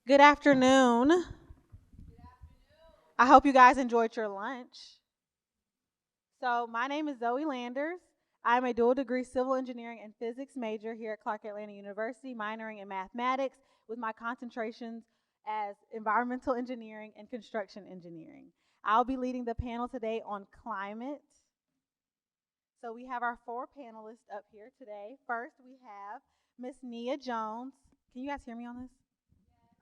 Good afternoon. I hope you guys enjoyed your lunch. So, my name is Zoe Landers. I'm a dual degree civil engineering and physics major here at Clark Atlanta University, minoring in mathematics with my concentrations as environmental engineering and construction engineering. I'll be leading the panel today on climate. So, we have our four panelists up here today. First, we have Miss Nia Jones. Can you guys hear me on this?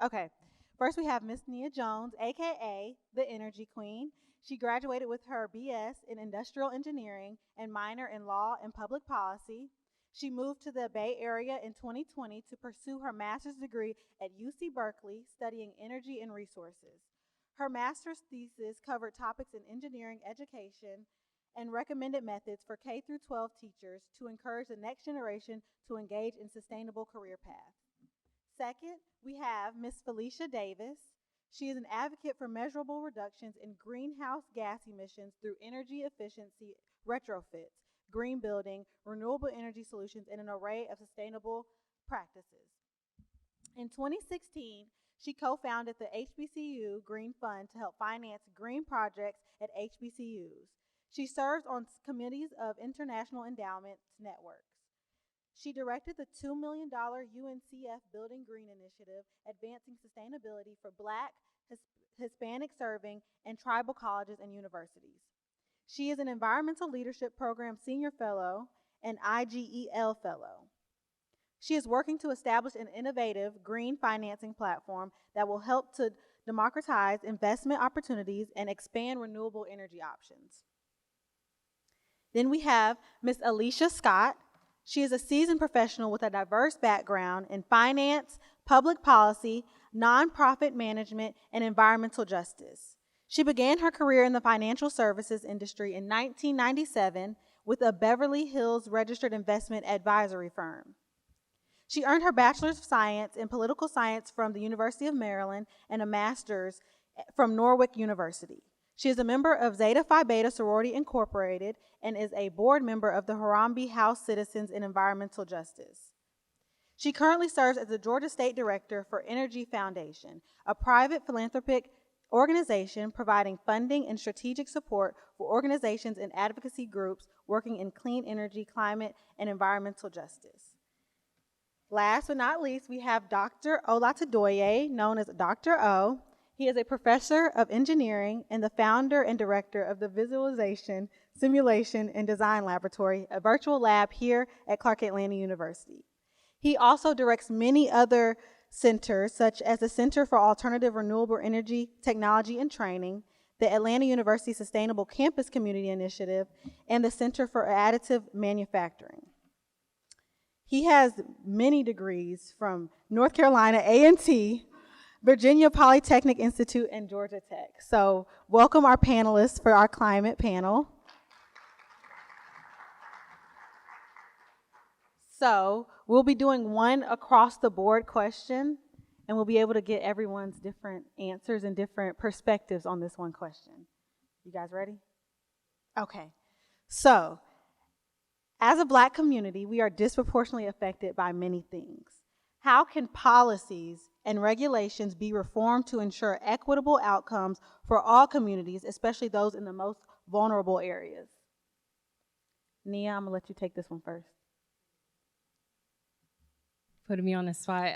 Okay. First, we have Miss Nia Jones, aka the Energy Queen. She graduated with her BS in Industrial Engineering and minor in Law and Public Policy. She moved to the Bay Area in 2020 to pursue her master's degree at UC Berkeley, studying energy and resources. Her master's thesis covered topics in engineering education and recommended methods for K through 12 teachers to encourage the next generation to engage in sustainable career paths. Second, we have Ms. Felicia Davis. She is an advocate for measurable reductions in greenhouse gas emissions through energy efficiency retrofits, green building, renewable energy solutions, and an array of sustainable practices. In 2016, she co-founded the HBCU Green Fund to help finance green projects at HBCUs. She serves on committees of International Endowment Networks. She directed the $2 million UNCF Building Green initiative, advancing sustainability for Black, Hispanic serving, and tribal colleges and universities. She is an Environmental Leadership Program Senior Fellow and IGEL Fellow. She is working to establish an innovative green financing platform that will help to democratize investment opportunities and expand renewable energy options. Then we have Ms. Alicia Scott. She is a seasoned professional with a diverse background in finance, public policy, nonprofit management, and environmental justice. She began her career in the financial services industry in 1997 with a Beverly Hills registered investment advisory firm. She earned her Bachelor's of Science in Political Science from the University of Maryland and a Master's from Norwich University. She is a member of Zeta Phi Beta Sorority Incorporated and is a board member of the Harambee House Citizens in Environmental Justice. She currently serves as the Georgia State Director for Energy Foundation, a private philanthropic organization providing funding and strategic support for organizations and advocacy groups working in clean energy, climate, and environmental justice. Last but not least, we have Dr. Olatadoye, known as Dr. O. He is a professor of engineering and the founder and director of the Visualization, Simulation, and Design Laboratory, a virtual lab here at Clark Atlanta University. He also directs many other centers, such as the Center for Alternative Renewable Energy Technology and Training, the Atlanta University Sustainable Campus Community Initiative, and the Center for Additive Manufacturing. He has many degrees from North Carolina A&T, Virginia Polytechnic Institute, and Georgia Tech. So welcome our panelists for our climate panel. So we'll be doing one across the board question, and we'll be able to get everyone's different answers and different perspectives on this one question. You guys ready? Okay. So as a Black community, we are disproportionately affected by many things. How can policies and regulations be reformed to ensure equitable outcomes for all communities, especially those in the most vulnerable areas? Nia, I'm gonna let you take this one first. Putting me on the spot.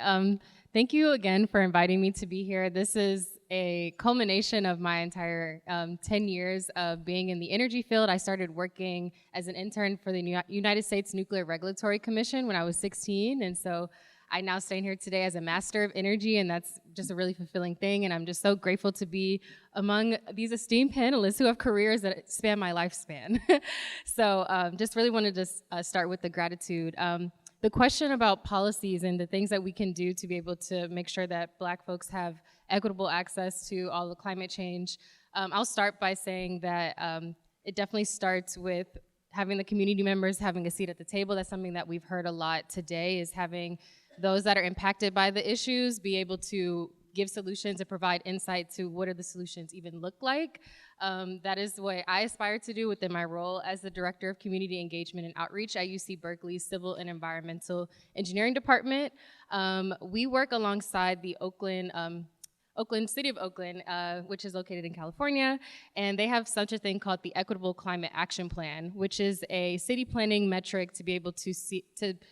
Thank you again for inviting me to be here. This is a culmination of my entire 10 years of being in the energy field. I started working as an intern for the United States Nuclear Regulatory Commission when I was 16, and so I now stand here today as a Master of Energy, and that's just a really fulfilling thing, and I'm just so grateful to be among these esteemed panelists who have careers that span my lifespan. So just really wanted to start with the gratitude. The question about policies and the things that we can do to be able to make sure that Black folks have equitable access to all the climate change, I'll start by saying that it definitely starts with having the community members having a seat at the table. That's something that we've heard a lot today, is having those that are impacted by the issues be able to give solutions and provide insight to what are the solutions even look like. That is what I aspire to do within my role as the Director of Community Engagement and Outreach at UC Berkeley's Civil and Environmental Engineering Department. We work alongside the City of Oakland, which is located in California, and they have such a thing called the Equitable Climate Action Plan, which is a city planning metric to be able to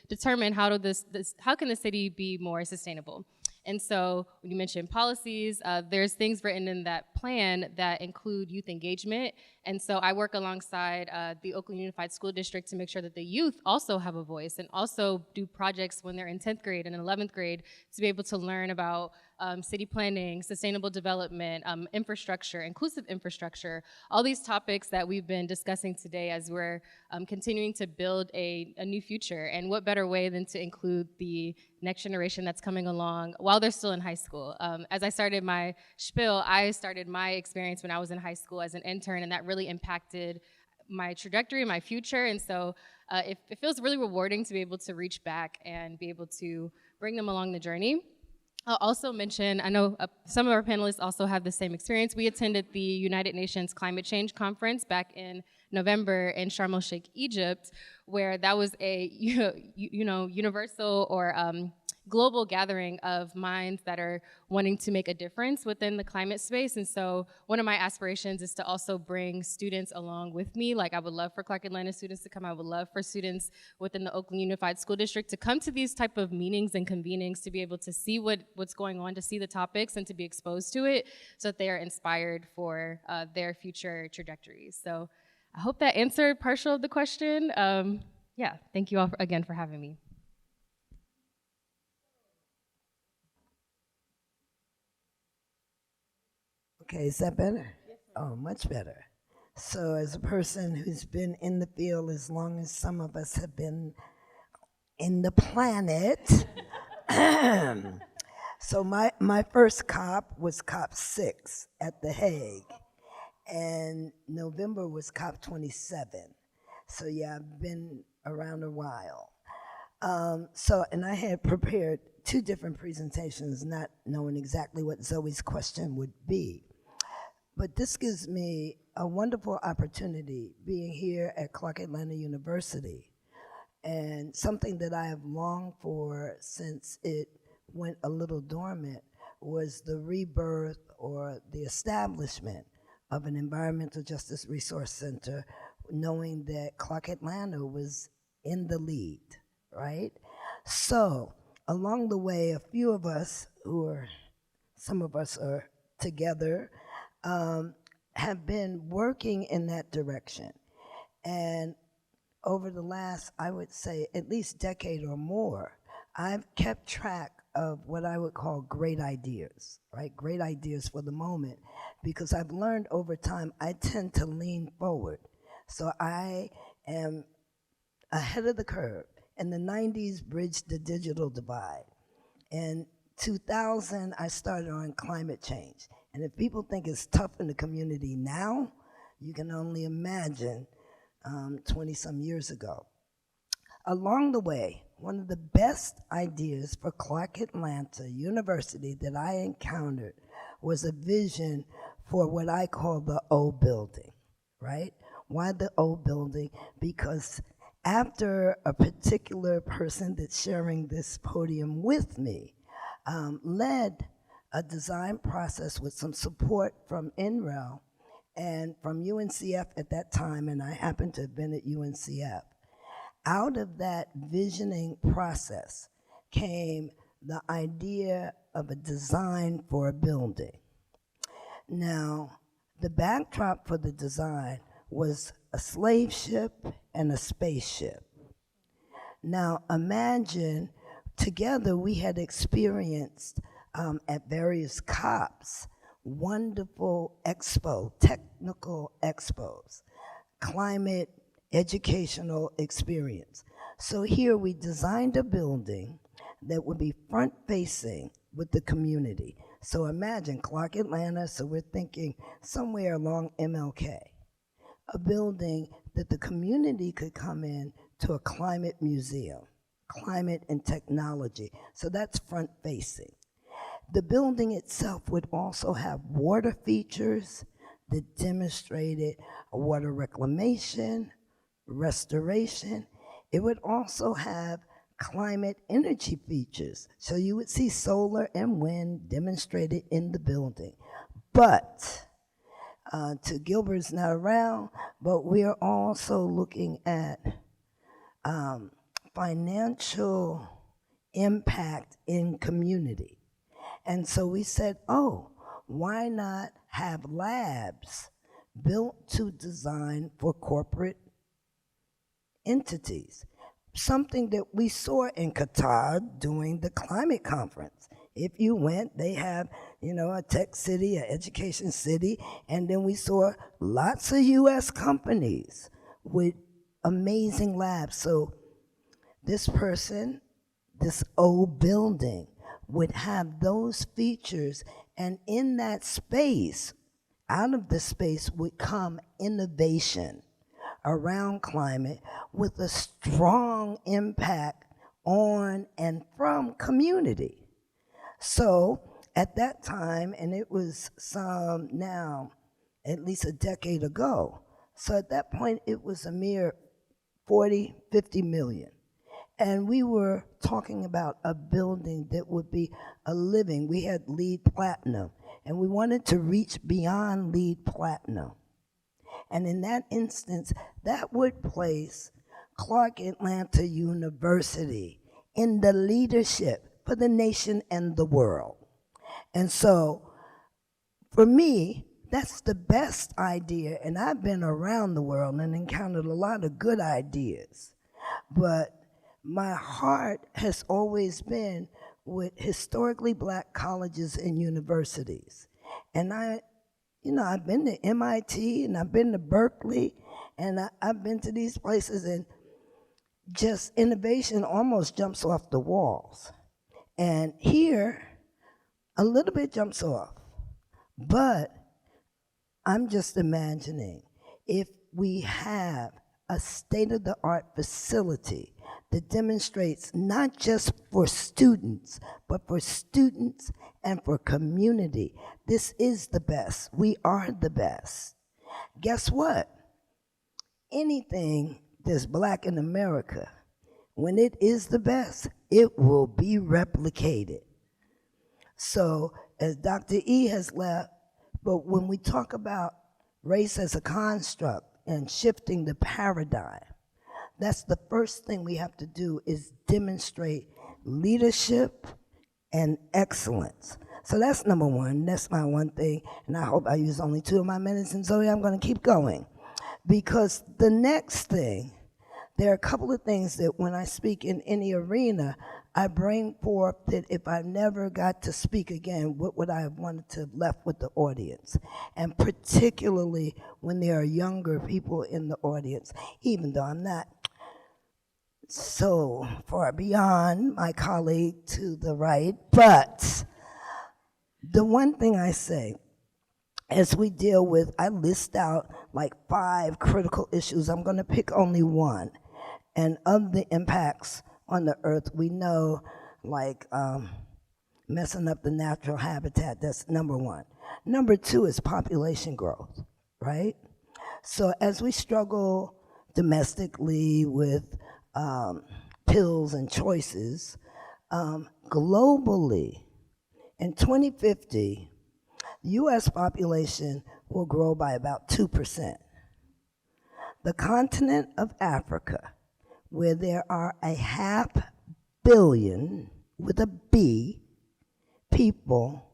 determine how can the city be more sustainable. And so when you mentioned policies, there's things written in that plan that include youth engagement. And so I work alongside the Oakland Unified School District to make sure that the youth also have a voice and also do projects when they're in 10th grade and in 11th grade to be able to learn about city planning, sustainable development, infrastructure, inclusive infrastructure, all these topics that we've been discussing today as we're continuing to build a new future. And what better way than to include the next generation that's coming along while they're still in high school. As I started my spiel, I started my experience when I was in high school as an intern, and that really impacted my trajectory, my future. And so it feels really rewarding to be able to reach back and be able to bring them along the journey. I'll also mention, I know some of our panelists also have the same experience. We attended the United Nations Climate Change Conference back in November in Sharm el-Sheikh, Egypt, where that was a universal or global gathering of minds that are wanting to make a difference within the climate space. And so one of my aspirations is to also bring students along with me. Like, I would love for Clark Atlanta students to come. I would love for students within the Oakland Unified School District to come to these type of meetings and convenings to be able to see what's going on, to see the topics and to be exposed to it so that they are inspired for their future trajectories. So I hope that answered partial of the question. Yeah, thank you all again for having me. Okay, is that better? Yes, oh, much better. So as a person who's been in the field as long as some of us have been in the planet, so my first COP was COP 6 at The Hague, and November was COP 27. So yeah, I've been around a while. And I had prepared 2 different presentations, not knowing exactly what Zoe's question would be. But this gives me a wonderful opportunity being here at Clark Atlanta University, and something that I have longed for since it went a little dormant was the rebirth or the establishment of an environmental justice resource center, knowing that Clark Atlanta was in the lead, right? So along the way, a few of us some of us are together, have been working in that direction. And over the last, I would say, at least decade or more, I've kept track of what I would call great ideas, right? Great ideas for the moment, because I've learned over time I tend to lean forward. So I am ahead of the curve. In the 90s, bridged the digital divide. In 2000, I started on climate change. And if people think it's tough in the community now, you can only imagine 20-some years ago. Along the way, one of the best ideas for Clark Atlanta University that I encountered was a vision for what I call the O building, right? Why the O building? Because after a particular person that's sharing this podium with me led a design process with some support from NREL and from UNCF at that time, and I happened to have been at UNCF. Out of that visioning process came the idea of a design for a building. Now, the backdrop for the design was a slave ship and a spaceship. Now, imagine together we had experienced at various COPs, wonderful technical expos, climate educational experience. So here we designed a building that would be front-facing with the community. So imagine Clark Atlanta, so we're thinking somewhere along MLK, a building that the community could come in to a climate museum, climate and technology. So that's front-facing. The building itself would also have water features that demonstrated water reclamation, restoration. It would also have climate energy features. So you would see solar and wind demonstrated in the building. But to Gilbert's not around, but we are also looking at financial impact in community. And so we said, oh, why not have labs built to design for corporate entities? Something that we saw in Qatar during the climate conference. If you went, they have, a tech city, an education city, and then we saw lots of US companies with amazing labs. So this person, this old building, would have those features, and in that space, out of the space would come innovation around climate with a strong impact on and from community. So at that time, and it was some now, at least a decade ago, so at that point it was a mere 40, 50 million. And we were talking about a building that would be a living. We had LEED Platinum, and we wanted to reach beyond LEED Platinum. And in that instance, that would place Clark Atlanta University in the leadership for the nation and the world. And so, for me, that's the best idea, and I've been around the world and encountered a lot of good ideas. But my heart has always been with historically black colleges and universities. And I've been to MIT and I've been to Berkeley, and I've been to these places, and just innovation almost jumps off the walls. And here, a little bit jumps off. But I'm just imagining if we have a state-of-the-art facility that demonstrates not just for students, but for students and for community. This is the best. We are the best. Guess what? Anything that's black in America, when it is the best, it will be replicated. So, as Dr. E has left, but when we talk about race as a construct and shifting the paradigm, that's the first thing we have to do, is demonstrate leadership and excellence. So that's number one. That's my one thing. And I hope I use only 2 of my minutes. And Zoe, I'm going to keep going. Because the next thing, there are a couple of things that when I speak in any arena, I bring forth that if I never got to speak again, what would I have wanted to have left with the audience? And particularly when there are younger people in the audience, even though I'm not so far beyond my colleague to the right. But the one thing I say, as we deal with, I list out like 5 critical issues. I'm going to pick only one. And of the impacts on the earth, we know, like messing up the natural habitat, that's number 1. Number 2 is population growth, right? So as we struggle domestically with pills and choices, globally, in 2050, the US population will grow by about 2%. The continent of Africa, where there are 500 million, with a B, people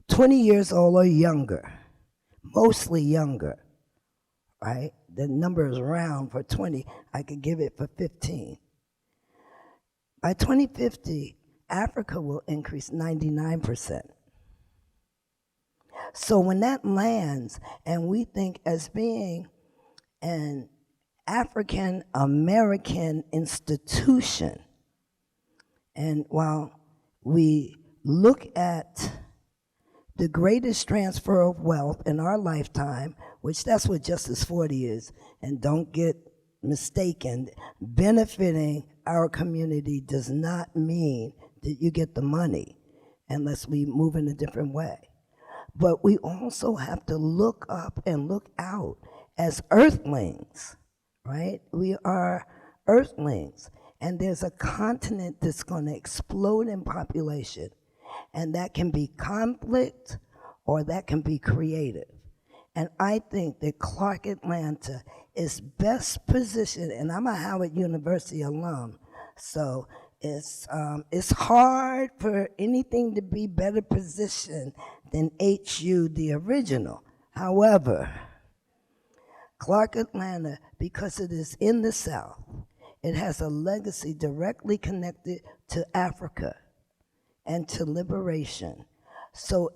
20 years old or younger, mostly younger, right? The number is round for 20. I could give it for 15. By 2050, Africa will increase 99%. So when that lands, and we think as being an African American institution, and while we look at the greatest transfer of wealth in our lifetime, which that's what Justice 40 is, and don't get mistaken, benefiting our community does not mean that you get the money. unless we move in a different way. But we also have to look up and look out as earthlings, right? We are earthlings, and there's a continent that's going to explode in population, and that can be conflict or that can be creative. And I think that Clark Atlanta is best positioned, and I'm a Howard University alum, so it's hard for anything to be better positioned than HU, the original. However, Clark Atlanta, because it is in the South, it has a legacy directly connected to Africa and to liberation. So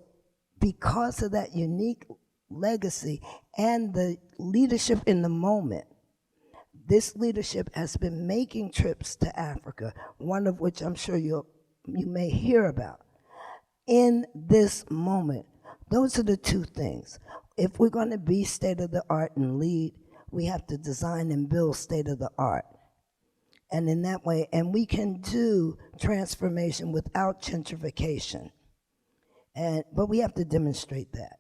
because of that unique legacy and the leadership in the moment, this leadership has been making trips to Africa, one of which I'm sure you may hear about. In this moment, those are the two things. If we're going to be state of the art and lead, we have to design and build state of the art. And in that way, and we can do transformation without gentrification. But we have to demonstrate that.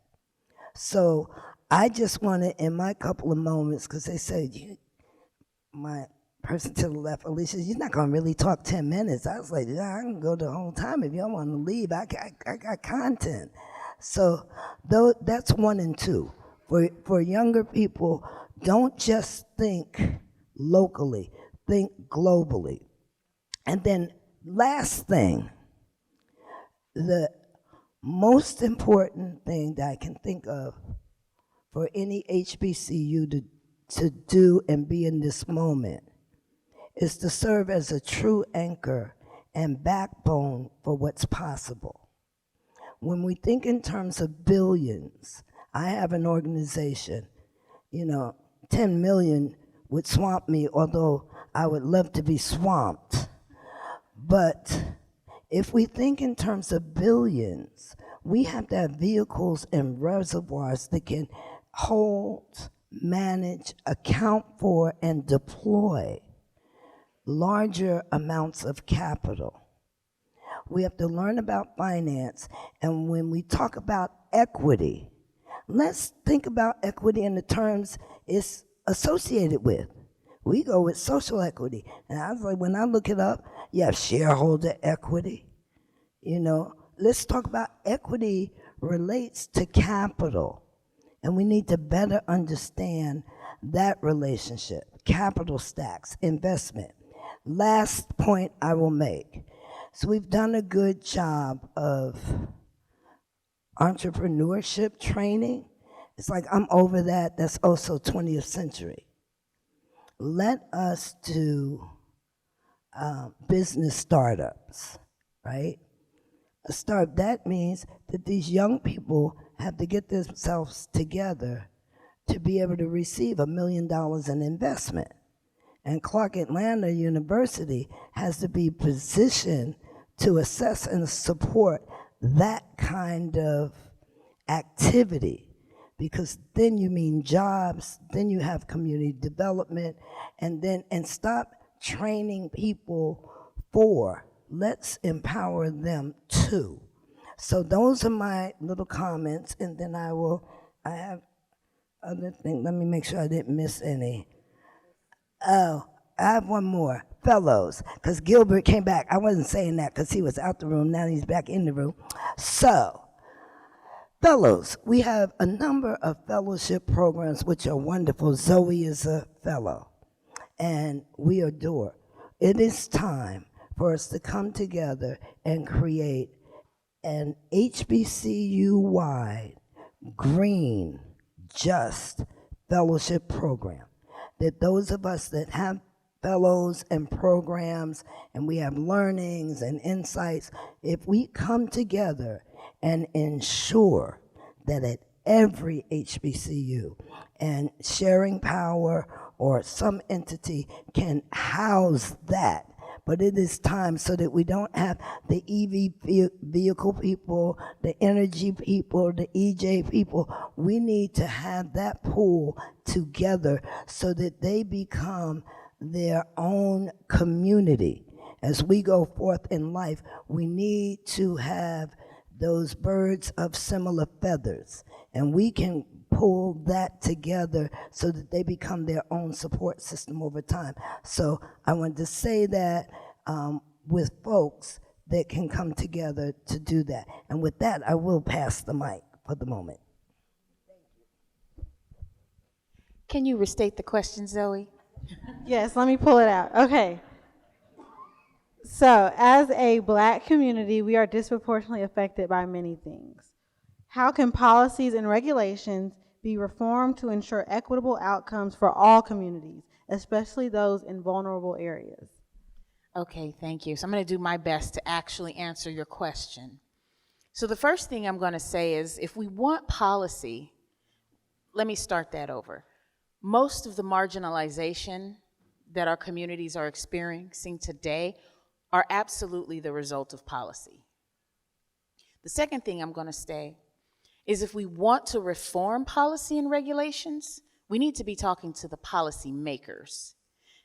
So I just want to, in my couple of moments, because they said, my person to the left, Alicia, you're not going to really talk 10 minutes. I was like, yeah, I can go the whole time. If y'all want to leave, I got content. So that's 1 and 2. For younger people, don't just think locally, think globally. And then last thing, the most important thing that I can think of for any HBCU to do and be in this moment is to serve as a true anchor and backbone for what's possible. When we think in terms of billions, I have an organization, 10 million would swamp me, although I would love to be swamped. But if we think in terms of billions, we have to have vehicles and reservoirs that can hold, manage, account for, and deploy larger amounts of capital. We have to learn about finance, and when we talk about equity, let's think about equity in the terms it's associated with. We go with social equity, and I was like, when I look it up, you have shareholder equity. Let's talk about equity relates to capital, and we need to better understand that relationship, capital stacks, investment. Last point I will make. So we've done a good job of entrepreneurship training. It's like I'm over that. That's also 20th century. Let us do business startups, right? That means that these young people have to get themselves together to be able to receive $1 million in investment. And Clark Atlanta University has to be positioned to assess and support that kind of activity, because then you mean jobs, then you have community development, and stop training people for, let's empower them too. So those are my little comments, and then I have other things. Let me make sure I didn't miss any. Oh, I have one more. Fellows, because Gilbert came back. I wasn't saying that because he was out the room. Now he's back in the room. So, fellows, we have a number of fellowship programs which are wonderful. Zoe is a fellow, and we adore. It is time for us to come together and create an HBCU-wide, green, just fellowship program. That those of us that have fellows and programs, and we have learnings and insights, if we come together and ensure that at every HBCU, and Sharing Power or some entity can house that, but it is time so that we don't have the EV vehicle people, the energy people, the EJ people. We need to have that pool together so that they become their own community. As we go forth in life, we need to have those birds of similar feathers, and we can pull that together so that they become their own support system over time. So I wanted to say that with folks that can come together to do that. And with that, I will pass the mic for the moment. Can you restate the question, Zoe? Yes, let me pull it out. Okay. So, as a Black community, we are disproportionately affected by many things. How can policies and regulations be reformed to ensure equitable outcomes for all communities, especially those in vulnerable areas? Okay, thank you. So I'm going to do my best to actually answer your question. So the first thing I'm going to say is, if we want policy, let me start that over. Most of the marginalization that our communities are experiencing today are absolutely the result of policy. The second thing I'm going to say is, if we want to reform policy and regulations, we need to be talking to the policy makers.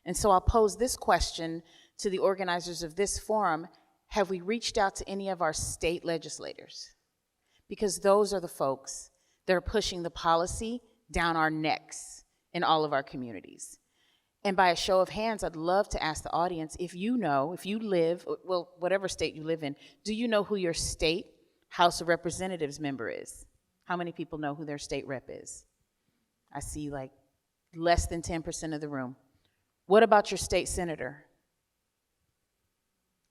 And so I'll pose this question to the organizers of this forum: have we reached out to any of our state legislators? Because those are the folks that are pushing the policy down our necks in all of our communities. And by a show of hands, I'd love to ask the audience, if you know, if you live, well, whatever state you live in, do you know who your state House of Representatives member is? How many people know who their state rep is? I see like less than 10% of the room. What about your state senator?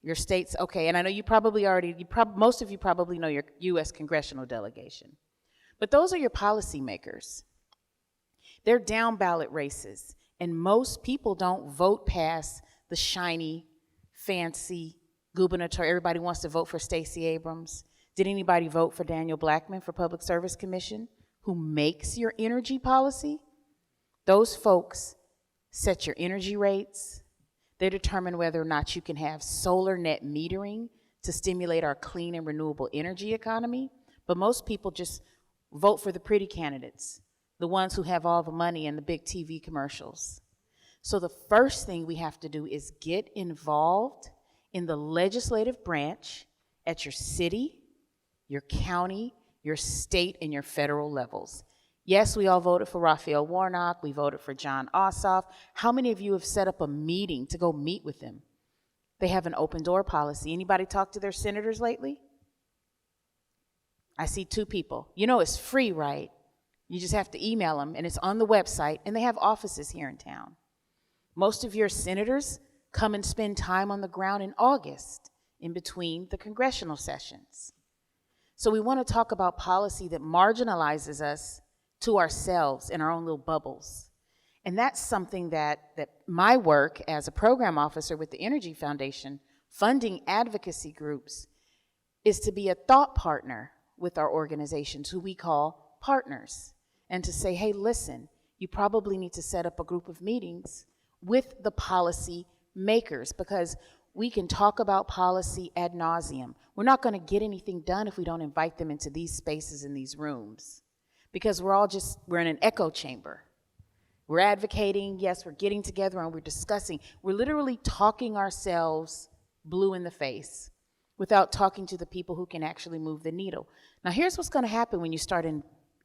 Your state's, okay, and I know you probably already, most of you probably know your U.S. congressional delegation. But those are your policymakers. They're down ballot races, and most people don't vote past the shiny, fancy gubernatorial. Everybody wants to vote for Stacey Abrams. Did anybody vote for Daniel Blackman for Public Service Commission, who makes your energy policy? Those folks set your energy rates. They determine whether or not you can have solar net metering to stimulate our clean and renewable energy economy. But most people just vote for the pretty candidates, the ones who have all the money and the big TV commercials. So the first thing we have to do is get involved in the legislative branch at your city, your county, your state, and your federal levels. Yes, we all voted for Raphael Warnock. We voted for John Ossoff. How many of you have set up a meeting to go meet with them? They have an open door policy. Anybody talk to their senators lately? I see 2 people. You know it's free, right? You just have to email them, and it's on the website, and they have offices here in town. Most of your senators come and spend time on the ground in August in between the congressional sessions. So we want to talk about policy that marginalizes us to ourselves in our own little bubbles. And that's something that my work as a program officer with the Energy Foundation, funding advocacy groups, is to be a thought partner with our organizations, who we call partners, and to say, hey, listen, you probably need to set up a group of meetings with the policy makers, because we can talk about policy ad nauseum. We're not going to get anything done if we don't invite them into these spaces in these rooms, because we're in an echo chamber. We're advocating, yes, we're getting together and we're discussing. We're literally talking ourselves blue in the face without talking to the people who can actually move the needle. Now, here's what's going to happen when you start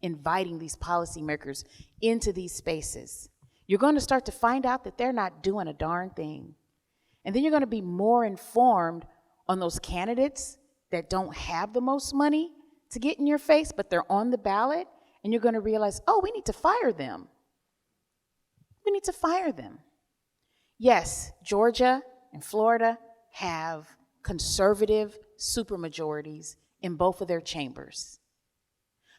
inviting these policymakers into these spaces. You're going to start to find out that they're not doing a darn thing. And then you're going to be more informed on those candidates that don't have the most money to get in your face, but they're on the ballot, and you're going to realize, oh, we need to fire them. We need to fire them. Yes, Georgia and Florida have conservative supermajorities in both of their chambers.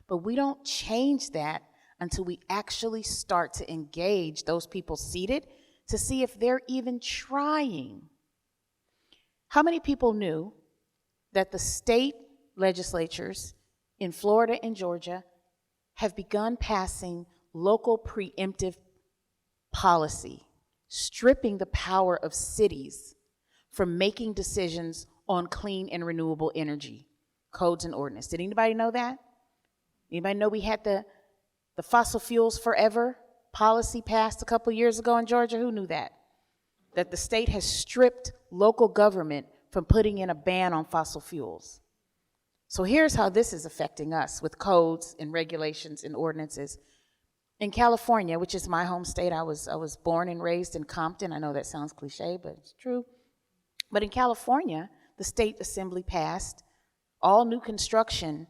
But we don't change that until we actually start to engage those people seated to see if they're even trying. How many people knew that the state legislatures in Florida and Georgia have begun passing local preemptive policy, stripping the power of cities from making decisions on clean and renewable energy codes and ordinance? Did anybody know that? Anybody know we had the fossil fuels forever policy passed a couple years ago in Georgia? Who knew that? That the state has stripped local government from putting in a ban on fossil fuels. So here's how this is affecting us with codes and regulations and ordinances. In California, which is my home state, I was born and raised in Compton. I know that sounds cliche, but it's true. But in California, the state assembly passed all new construction,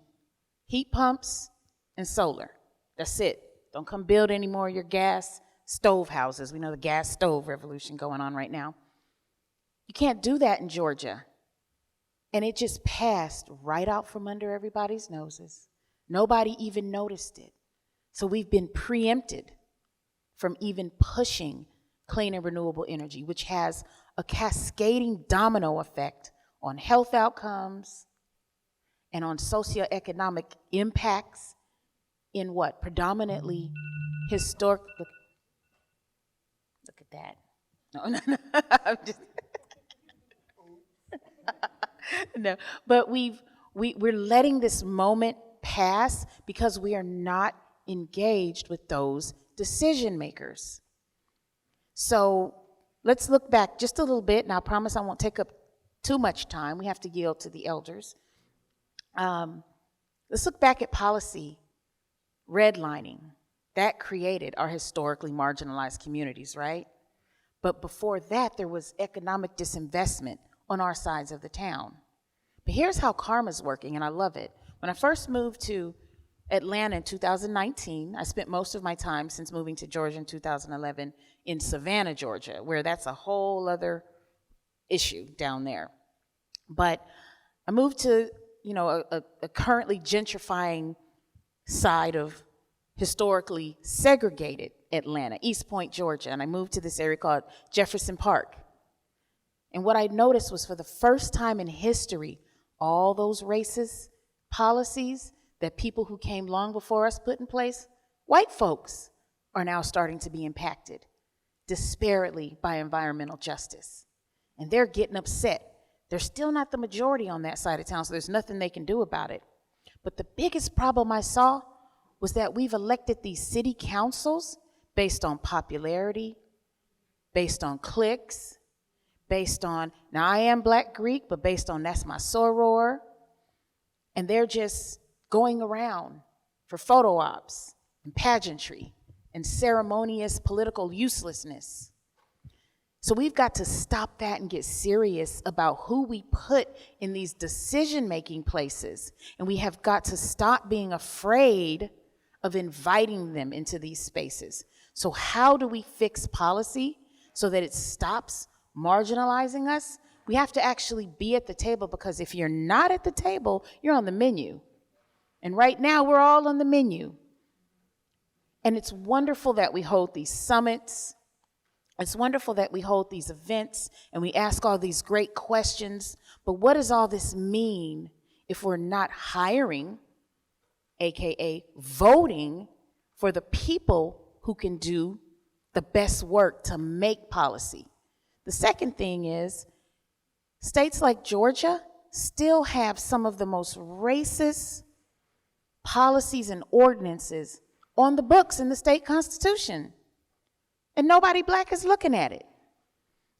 heat pumps and solar. That's it. Don't come build any more of your gas stove houses. We know the gas stove revolution going on right now. You can't do that in Georgia. And it just passed right out from under everybody's noses. Nobody even noticed it. So we've been preempted from even pushing clean and renewable energy, which has a cascading domino effect on health outcomes and on socioeconomic impacts in what? Predominantly historic. Look at that. No. I'm just no, but we're letting this moment pass because we are not engaged with those decision makers. So let's look back just a little bit, and I promise I won't take up too much time. We have to yield to the elders. Let's look back at policy redlining. That created our historically marginalized communities, right? But before that, there was economic disinvestment on our sides of the town. But here's how karma's working, and I love it. When I first moved to Atlanta in 2019, I spent most of my time since moving to Georgia in 2011 in Savannah, Georgia, where that's a whole other issue down there. But I moved to, a currently gentrifying side of historically segregated Atlanta, East Point, Georgia, and I moved to this area called Jefferson Park. And what I noticed was for the first time in history, all those racist policies that people who came long before us put in place, white folks are now starting to be impacted disparately by environmental justice. And they're getting upset. They're still not the majority on that side of town, so there's nothing they can do about it. But the biggest problem I saw was that we've elected these city councils based on popularity, based on cliques, based on, now I am Black Greek, but based on that's my soror. And they're just going around for photo ops and pageantry and ceremonious political uselessness. So we've got to stop that and get serious about who we put in these decision-making places. And we have got to stop being afraid of inviting them into these spaces. So how do we fix policy so that it stops marginalizing us? We have to actually be at the table, because if you're not at the table, you're on the menu. And right now, we're all on the menu. And it's wonderful that we hold these summits. It's wonderful that we hold these events and we ask all these great questions. But what does all this mean if we're not hiring, AKA voting, for the people who can do the best work to make policy? The second thing is, states like Georgia still have some of the most racist policies and ordinances on the books in the state constitution. And nobody Black is looking at it.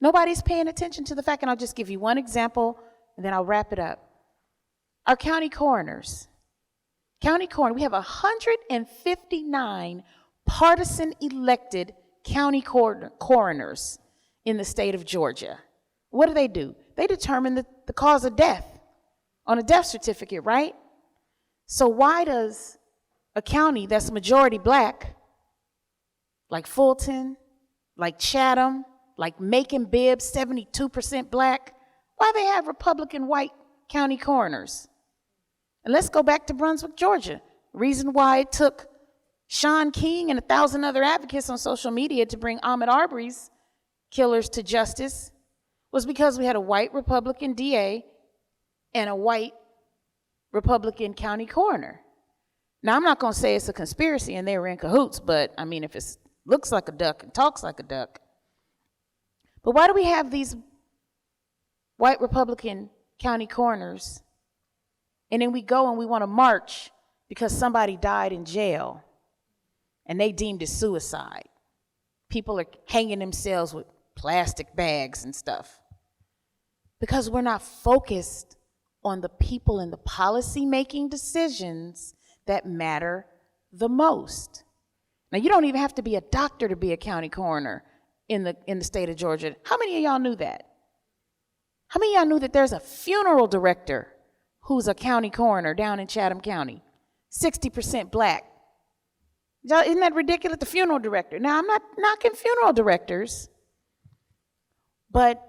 Nobody's paying attention to the fact, and I'll just give you one example, and then I'll wrap it up. Our county coroners. We have 159 partisan elected county coroners in the state of Georgia. What do? They determine the cause of death on a death certificate, right? So why does a county that's majority Black, like Fulton, like Chatham, like Macon-Bibb, 72% Black, why they have Republican white county coroners? And let's go back to Brunswick, Georgia. Reason why it took Sean King and 1,000 other advocates on social media to bring Ahmaud Arbery's killers to justice was because we had a white Republican DA and a white Republican county coroner. Now, I'm not going to say it's a conspiracy and they were in cahoots, but I mean, if it looks like a duck and talks like a duck. But why do we have these white Republican county coroners, and then we go and we want to march because somebody died in jail and they deemed it suicide? People are hanging themselves with plastic bags and stuff because we're not focused on the people and the policy-making decisions that matter the most. Now, you don't even have to be a doctor to be a county coroner in the state of Georgia. How many of y'all knew that? How many of y'all knew that there's a funeral director who's a county coroner down in Chatham County? 60% black. Y'all, isn't that ridiculous? The funeral director. Now, I'm not knocking funeral directors, but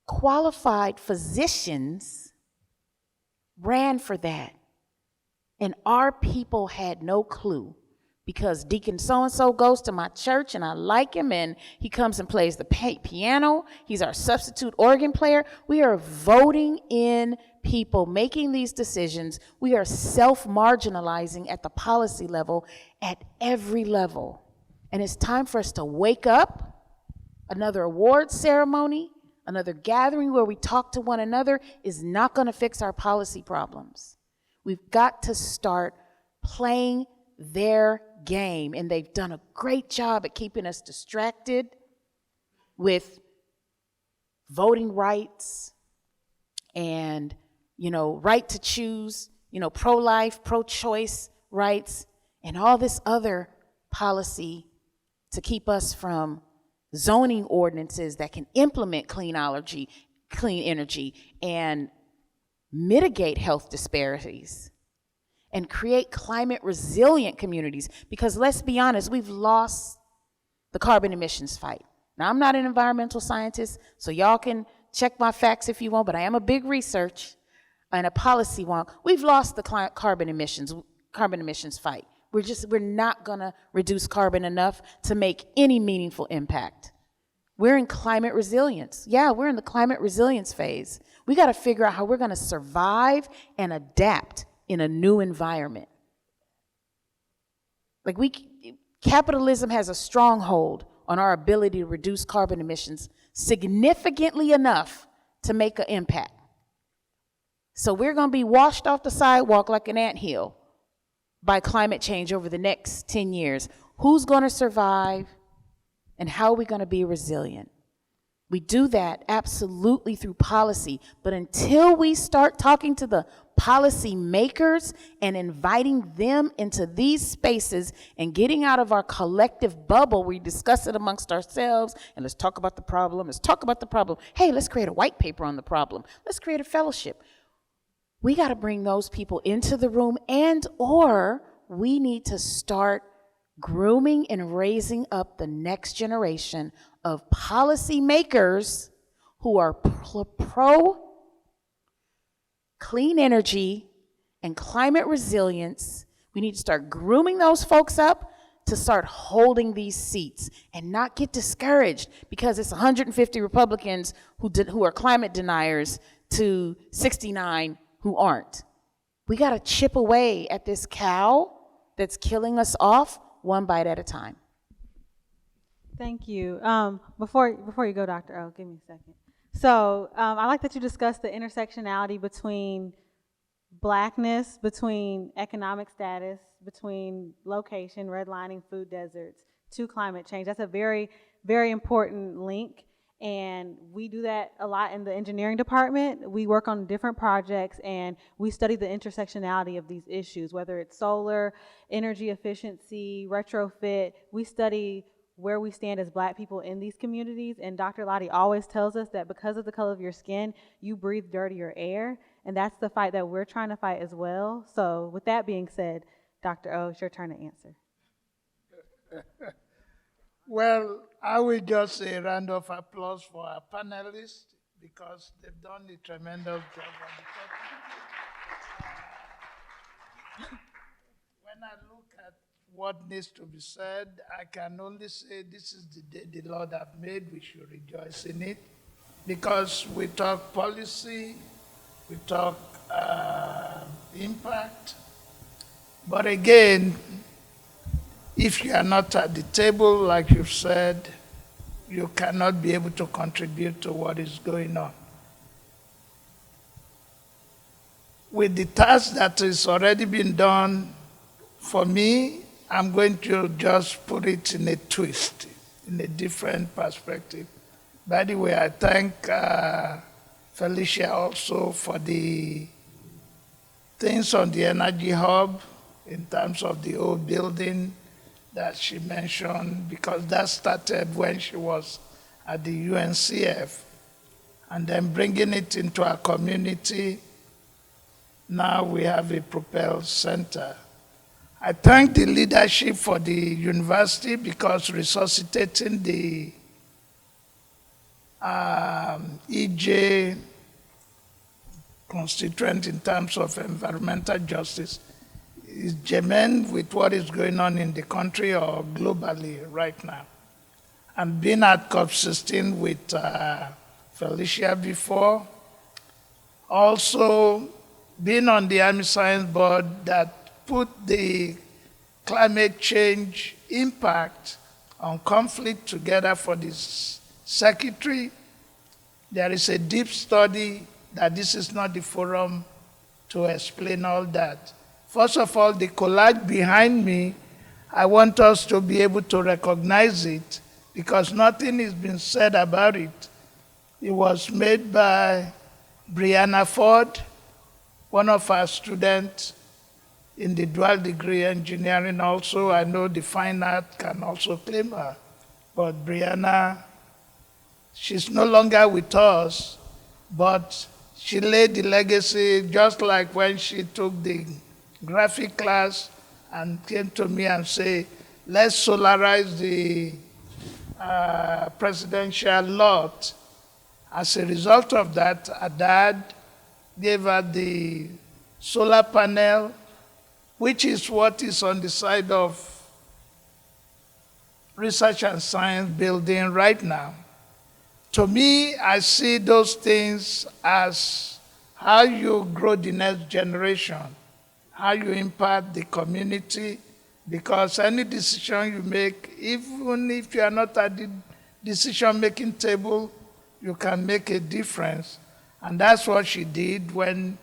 qualified physicians ran for that. And our people had no clue, because Deacon so-and-so goes to my church and I like him, and he comes and plays the piano. He's our substitute organ player. We are voting in people, making these decisions. We are self-marginalizing at the policy level, at every level. And it's time for us to wake up. Another award ceremony, another gathering where we talk to one another is not going to fix our policy problems. We've got to start playing their game, and they've done a great job at keeping us distracted with voting rights and, right to choose, pro-life, pro-choice rights, and all this other policy to keep us from zoning ordinances that can implement clean energy, and mitigate health disparities, and create climate resilient communities. Because let's be honest, we've lost the carbon emissions fight. Now, I'm not an environmental scientist, so y'all can check my facts if you want, but I am a big research and a policy wonk. We've lost the carbon emissions fight. We're not gonna reduce carbon enough to make any meaningful impact. We're in climate resilience. Yeah, we're in the climate resilience phase. We gotta figure out how we're gonna survive and adapt in a new environment. Capitalism has a stronghold on our ability to reduce carbon emissions significantly enough to make an impact. So we're gonna be washed off the sidewalk like an anthill by climate change over the next 10 years. Who's gonna survive, and how are we gonna be resilient? We do that absolutely through policy, but until we start talking to the policy makers and inviting them into these spaces and getting out of our collective bubble, we discuss it amongst ourselves, and let's talk about the problem, Hey, let's create a white paper on the problem. Let's create a fellowship. We gotta bring those people into the room, or we need to start grooming and raising up the next generation of policy makers who are pro clean energy and climate resilience. We need to start grooming those folks up to start holding these seats and not get discouraged because it's 150 Republicans who are climate deniers to 69 who aren't. We got to chip away at this cow that's killing us off one bite at a time. Thank you. Before you go, Dr. O, give me a second. So I like that you discussed the intersectionality between blackness, between economic status, between location, redlining, food deserts, to climate change. That's a very, very important link. And we do that a lot in the engineering department. We work on different projects and we study the intersectionality of these issues, whether it's solar, energy efficiency, retrofit. We study where we stand as Black people in these communities. And Dr. Lottie always tells us that because of the color of your skin, you breathe dirtier air. And that's the fight that we're trying to fight as well. So with that being said, Dr. O, it's your turn to answer. Well, I will just say a round of applause for our panelists because they've done a tremendous job on the topic. When I look at what needs to be said, I can only say this is the day the Lord has made. We should rejoice in it because we talk policy, we talk impact, but again, if you are not at the table, like you've said, you cannot be able to contribute to what is going on. With the task that is already been done, for me, I'm going to just put it in a twist, in a different perspective. By the way, I thank Felicia also for the things on the energy hub in terms of the old building that she mentioned, because that started when she was at the UNCF, and then bringing it into our community. Now we have a Propel Center. I thank the leadership for the university because resuscitating the EJ constituent in terms of environmental justice is germane with what is going on in the country or globally right now. And being at COP16 with Felicia before, also being on the Army Science Board that put the climate change impact on conflict together for this secretary. There is a deep study that this is not the forum to explain all that. First of all, the collage behind me, I want us to be able to recognize it because nothing has been said about it. It was made by Brianna Ford, one of our students in the dual degree engineering also. I know the fine art can also claim her. But Brianna, she's no longer with us, but she laid the legacy just like when she took the graphic class and came to me and said, let's solarize the presidential lot. As a result of that, her dad gave her the solar panel, which is what is on the side of Research and Science building right now. To me, I see those things as how you grow the next generation, how you impact the community, because any decision you make, even if you are not at the decision-making table, you can make a difference. And that's what she did when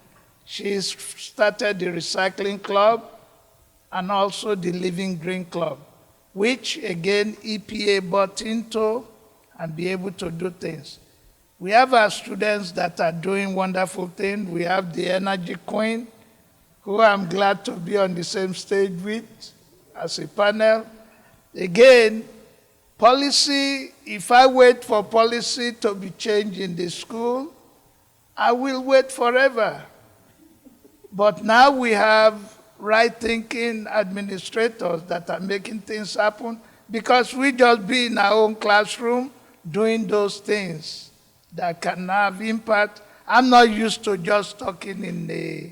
she started the Recycling Club and also the Living Green Club, which again EPA bought into and be able to do things. We have our students that are doing wonderful things. We have the Energy Queen, who I'm glad to be on the same stage with as a panel. Again, policy, if I wait for policy to be changed in the school, I will wait forever. But now we have right-thinking administrators that are making things happen because we just be in our own classroom doing those things that can have impact. I'm not used to just talking in the,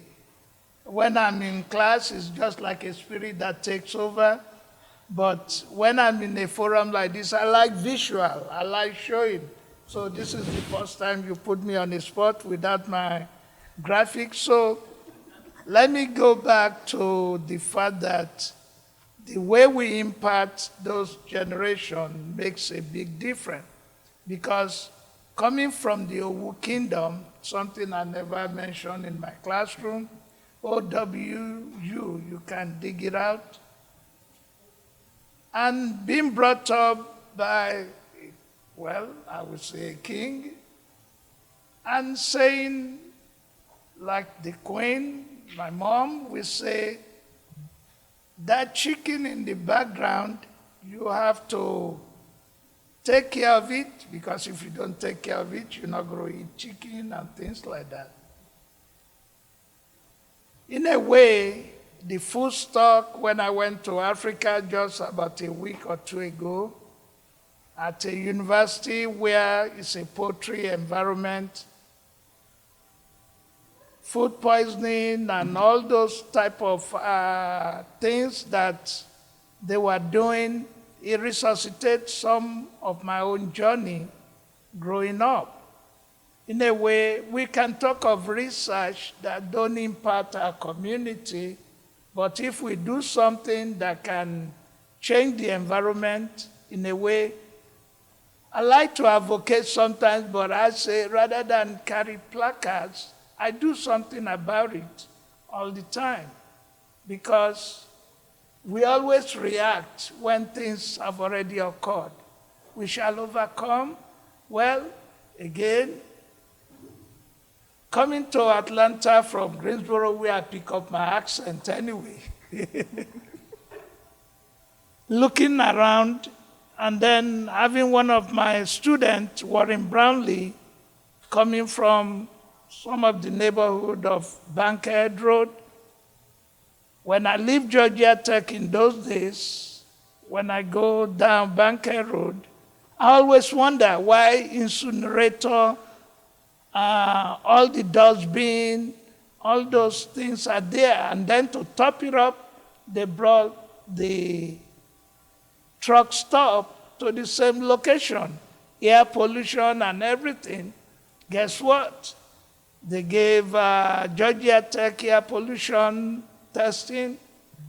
when I'm in class, it's just like a spirit that takes over. But when I'm in a forum like this, I like visual, I like showing. So this is the first time you put me on the spot without my graphics. So let me go back to the fact that the way we impact those generations makes a big difference. Because coming from the Owu Kingdom, something I never mentioned in my classroom, OWU, you can dig it out. And being brought up by, well, I would say a king, and saying, like the queen, my mom will say, that chicken in the background, you have to take care of it, because if you don't take care of it, you're not going to eat chicken and things like that. In a way, the food stock, when I went to Africa just about a week or two ago, at a university where it's a poultry environment, food poisoning and all those type of things that they were doing, it resuscitated some of my own journey growing up. In a way, we can talk of research that don't impact our community, but if we do something that can change the environment in a way, I like to advocate sometimes, but I say rather than carry placards, I do something about it all the time, because we always react when things have already occurred. We shall overcome. Well, again, coming to Atlanta from Greensboro, where I pick up my accent anyway. Looking around, and then having one of my students, Warren Brownlee, coming from some of the neighborhood of Bankhead Road. When I leave Georgia Tech in those days, when I go down Bankhead Road, I always wonder why incinerator, all the dustbin, all those things are there. And then to top it up, they brought the truck stop to the same location. Air pollution and everything. Guess what? They gave Georgia Tech air pollution testing.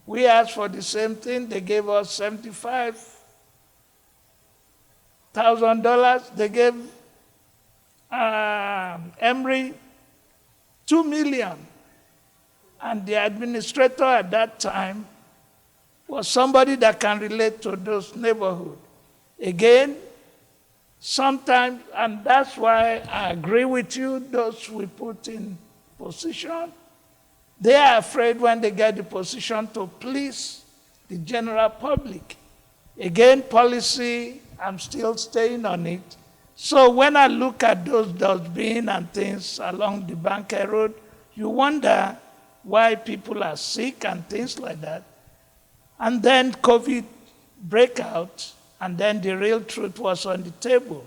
We asked for the same thing. They gave us $75,000. They gave Emory $2 million. And the administrator at that time was somebody that can relate to those neighborhoods. Again, sometimes, and that's why I agree with you, those we put in position, they are afraid when they get the position to please the general public. Again, policy, I'm still staying on it. So when I look at those dustbins and things along the Bankhead Road, you wonder why people are sick and things like that. And then COVID break out, and then the real truth was on the table.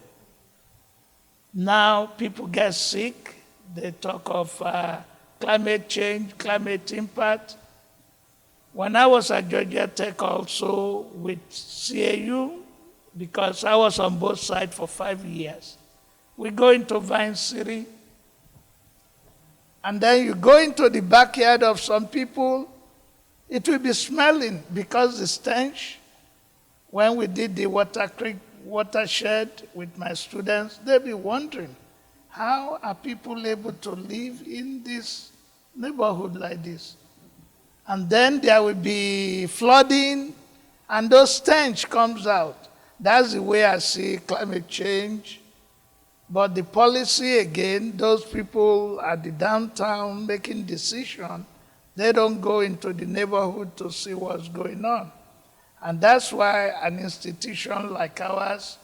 Now people get sick. They talk of climate change, climate impact. When I was at Georgia Tech also with CAU, because I was on both sides for 5 years, we go into Vine City, and then you go into the backyard of some people, it will be smelling because the stench. When we did the Water Creek watershed with my students, they'll be wondering, how are people able to live in this neighborhood like this? And then there will be flooding, and those stench comes out. That's the way I see climate change. But the policy, again, those people at the downtown making decisions, they don't go into the neighborhood to see what's going on. And that's why an institution like ours,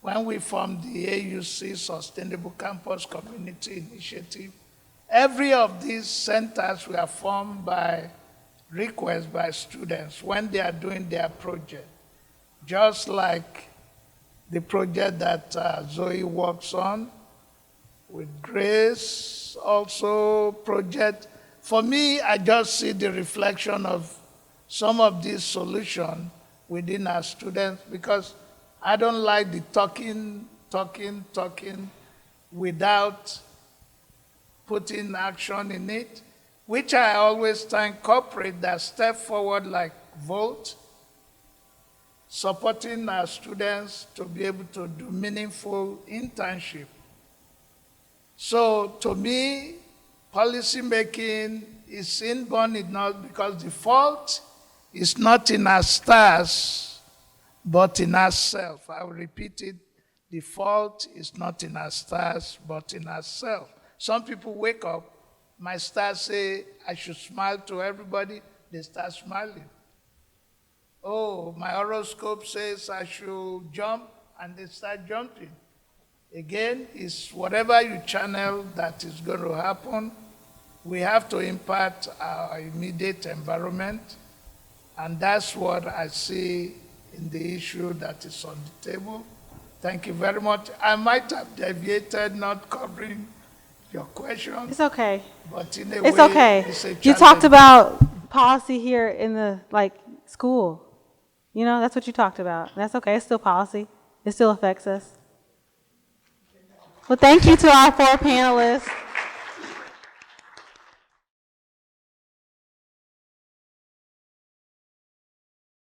when we formed the AUC Sustainable Campus Community Initiative, every of these centers were formed by request by students when they are doing their project. Just like the project that Zoe works on with Grace, also project. For me, I just see the reflection of some of these solutions within our students, because I don't like the talking without putting action in it, which I always thank corporate that step forward like Volt, supporting our students to be able to do meaningful internship. So to me, policy making is inborn in us, because the fault is not in our stars, but in ourselves. I will repeat it. The fault is not in our stars, but in ourselves. Some people wake up, my stars say I should smile to everybody, they start smiling. Oh, my horoscope says I should jump, and they start jumping. Again, it's whatever you channel that is going to happen. We have to impact our immediate environment, and that's what I see in the issue that is on the table. Thank you very much. I might have deviated, not covering your question. It's okay. But in a It's way, okay. it's a You talked challenge. about policy here in the school. You know, that's what you talked about. That's okay. It's still policy. It still affects us. Well, thank you to our 4 panelists.